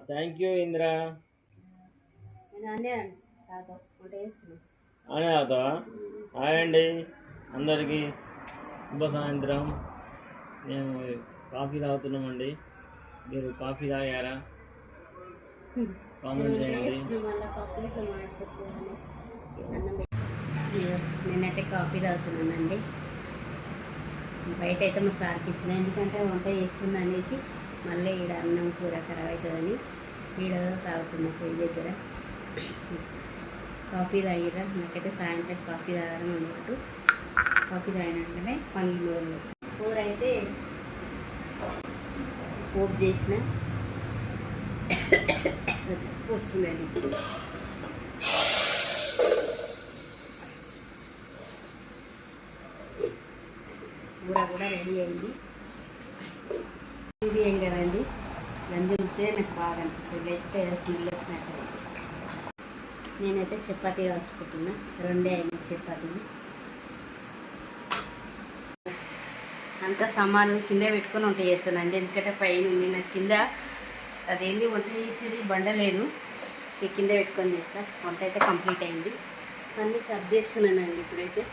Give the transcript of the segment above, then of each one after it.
Thank you Indra. అనే తాగుతావా? Hi అండి అందరికీ, శుభ సాయంత్రం. మేము కాఫీ తాగుతున్నామండి. మీరు కాఫీ తాగారా? కామెంట్ చేయండి. నేనైతే కాఫీ తాగుతున్నానండి. బయట అయితే మా సార్కి ఇచ్చిన, ఎందుకంటే వంట చేస్తున్నా అనేసి మళ్ళీ ఈడ అన్నం కూర ఖరాబ్ అవుతుందని ఈడ తాగుతున్నా పొయ్యి దగ్గర. కాఫీ తాగిరా? నాకైతే సాయంత్రం కాఫీ తాగాలని ఉన్నట్టు. కాఫీ తాగినాకనే పనులు కూర అయితే పోపు చేసిన వస్తుందండి. కూర కూడా రెడీ అయింది. ఇది ఏం కదండి, గంజి ఉంటే నాకు బాగా అనిపిస్తుంది, లేకపోతే స్మెల్ వచ్చినట్టు. నేనైతే చపాతీ కాల్చుకుంటున్నా, 2 అయినాయి చపాతీలు. అంతా సామాన్లు కింద పెట్టుకొని వంట చేస్తానండి, ఎందుకంటే పైన ఉంది నాకు కింద. అదేంది వంట చేసేది బండ లేదు, కింద పెట్టుకొని చేస్తా. వంట అయితే కంప్లీట్ అయింది, అన్నీ సర్దేస్తున్నానండి ఇప్పుడైతే.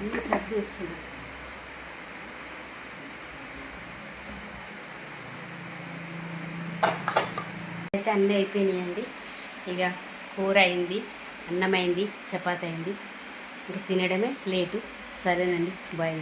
అన్నీ సర్దేస్తున్నాను. అయితే అన్నీ అయిపోయినాయండి. ఇక కూర అయింది, అన్నం అయింది, చపాతీ అయింది. ఇంక తినడమే లేటు. సరేనండి, బాయ్.